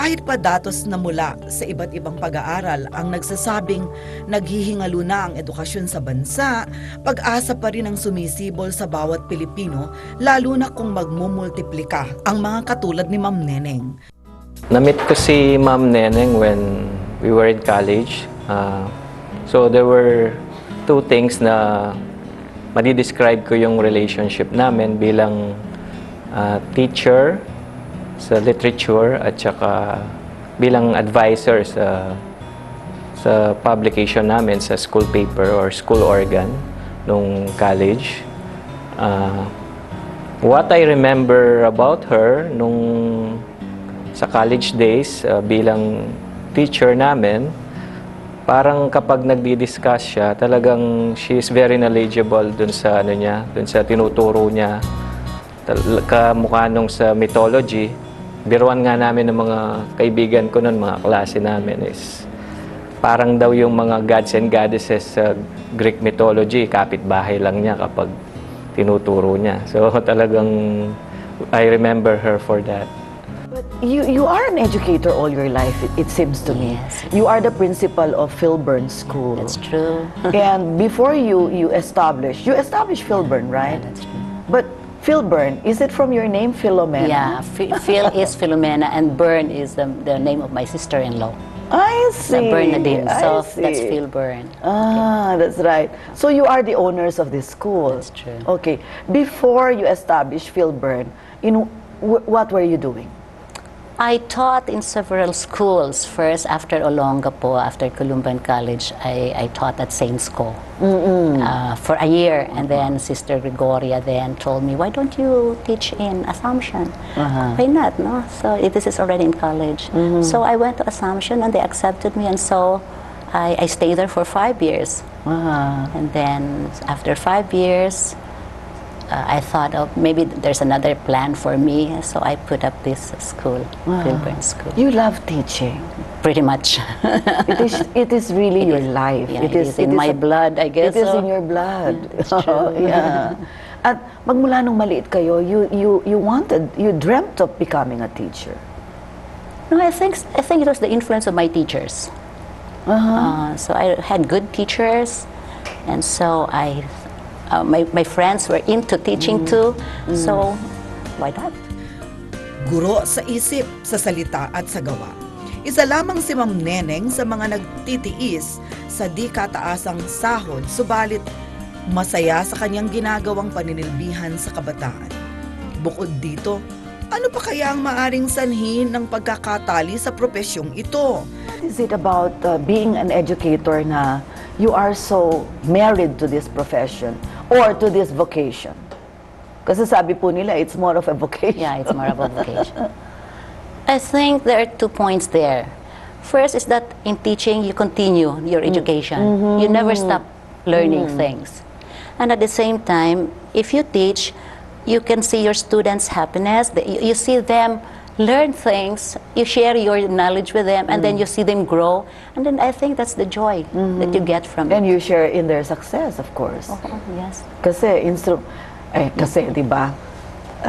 Kahit pa datos na mula sa iba't ibang pag-aaral ang nagsasabing naghihingalo na ang edukasyon sa bansa, pag-asa pa rin ang sumisibol sa bawat Pilipino, lalo na kung magmumultiplika ang mga katulad ni Ma'am Neneng. Na-meet ko si Ma'am Neneng when we were in college. So there were two things na madi-describe ko yung relationship namin bilang teacher sa literature at saka bilang advisor sa publication namin sa school paper or school organ nung college. What I remember about her nung sa college days bilang teacher namin, parang kapag nagdi-discuss siya, talagang she is very knowledgeable dun sa dun sa tinuturo niya. Kamukha nung sa mythology. Biruan nga namin ng mga kaibigan ko noon, mga klase namin is parang daw yung mga gods and goddesses sa Greek mythology, kapitbahay lang niya kapag tinuturo niya. So talagang I remember her for that. But you are an educator all your life, it seems to me. Yes. You are the principal of Philburn School. That's true. And before you established Philburn, right? Yeah, that's true. But Philburn, is it from your name, Philomena? Yeah, Phil is Philomena and Burn is the name of my sister-in-law. I see. Bernadine. So I see. that's Philburn. Ah, that's right. So you are the owners of this school. That's true. Okay. Before you established Philburn, what were you doing? I taught in several schools. First, after Olongapo, after Columban College, I taught at Saints Co. For a year. And then Sister Gregoria then told me, why don't you teach in Assumption? Why not? No? So this is already in college. So I went to Assumption and they accepted me. And so I stayed there for 5 years. And then after 5 years, I thought of maybe there's another plan for me, so I put up this school, Philburn School. You love teaching. Pretty much. It is really your life. Yeah, it is in my blood, I guess. It is so. in your blood. It's true. Yeah. At magmula nung maliit kayo, you dreamt of becoming a teacher. No, I think it was the influence of my teachers. So I had good teachers, and so my friends were into teaching too, so why not? Guro sa isip, sa salita at sa gawa. Isa lamang si Ma'am Neneng sa mga nagtitiis sa di kataasang sahod, subalit masaya sa kanyang ginagawang paninilbihan sa kabataan. Bukod dito, ano pa kaya ang maaring sanhin ng pagkakatali sa propesyong ito? What is it about being an educator na you are so married to this profession or to this vocation? Kasi sabi po nila, it's more of a vocation. Yeah, it's more of a vocation. I think there are 2 points there. First is that in teaching, you continue your education. You never stop learning things. And at the same time, if you teach, you can see your students' happiness. You see them learn things, you share your knowledge with them, and then you see them grow. And then I think that's the joy that you get from it. And you share in their success, of course. Yes. Kasi, di ba,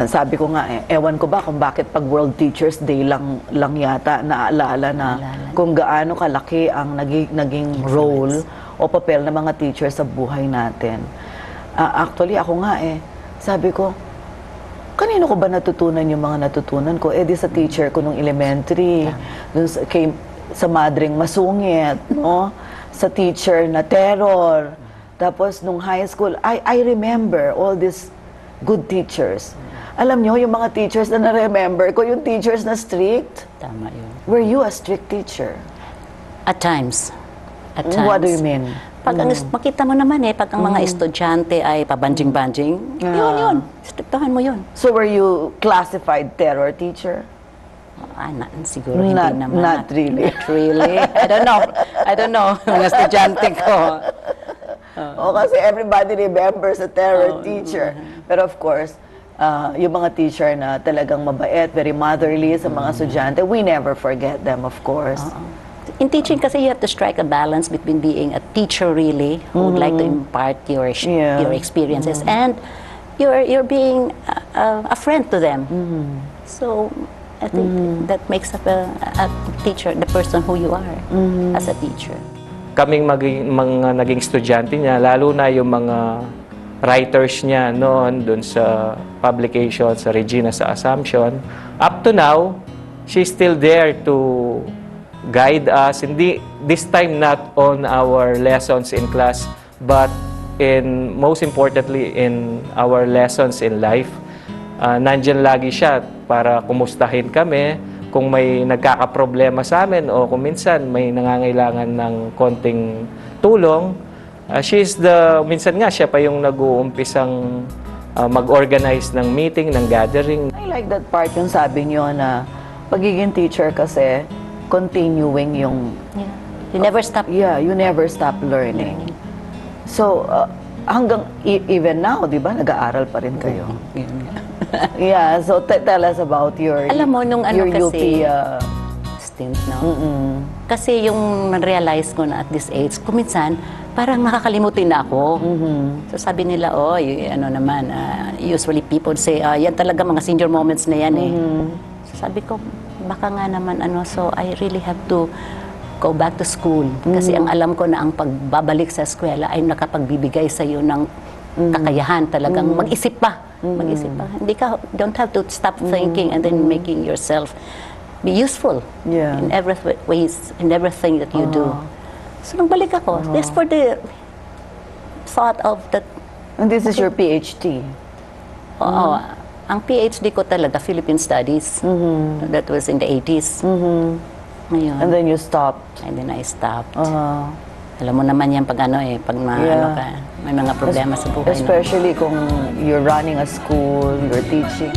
sabi ko nga, ewan ko ba kung bakit pag World Teachers Day lang yata naaalala na kung gaano kalaki ang naging role o papel ng mga teachers sa buhay natin. Actually, ako nga sabi ko, kanino ko ba natutunan yung mga natutunan ko? Di sa teacher ko nung elementary, dun sa madring masungit, no? Sa teacher na terror. Tapos nung high school, I remember all these good teachers. Alam nyo, yung mga teachers na na-remember ko, yung teachers na strict. Tama yun. Were you a strict teacher? At times. At times. What do you mean? Pag makita mo naman pag ang mga estudyante ay pabanjing-banjing, yun, striktahan mo yun. So were you classified terror teacher? Siguro hindi naman. Not really. Not really. I don't know. Mga estudyante ko. Kasi everybody remembers a terror teacher. Pero of course, yung mga teacher na talagang mabait, very motherly sa mga estudyante, we never forget them, of course. In teaching kasi you have to strike a balance between being a teacher really, who would like to impart your experiences, and you're being a friend to them. So I think that makes up a teacher, the person who you are as a teacher. Kaming mga naging estudyante niya, lalo na yung mga writers niya noon dun sa publication sa Regina sa Assumption. Up to now, she's still there to guide us. Hindi, this time not on our lessons in class, but most importantly in our lessons in life. Nandyan lagi siya para kumustahin kami kung may nagkakaproblema sa amin o kung minsan may nangangailangan ng konting tulong. Minsan nga siya pa yung nag-uumpisang mag-organize ng meeting, ng gathering. I like that part yung sabi niyo na pagiging teacher kasi continuing yung... Yeah. You never stop. Yeah, you never stop learning. So, hanggang even now, di ba, nag-aaral pa rin kayo? Yeah, so tell us about your Alam mo, nung ano your kasi, UP, stint, no? Kasi yung realize ko na at this age, kuminsan, parang makakalimutin na ako. So sabi nila, ano naman, usually people say, yan talaga mga senior moments na yan eh. So sabi ko, baka nga naman, so I really have to go back to school. Kasi ang alam ko na ang pagbabalik sa eskwela ay nakapagbibigay sa iyo ng kakayahan talagang mag-isip pa. Mag-isip pa. Hindi ka, don't have to stop thinking and then making yourself be useful in every ways, in everything that you do. So nung balik ako, just for the thought of that. and this is your PhD. Oo. Ang PhD ko talaga, Philippine Studies. That was in the 80s. Ngayon. And then you stopped. And then I stopped. Alam mo naman yan pag pag ano ka, may mga problema sa buhay. Especially kung you're running a school, you're teaching.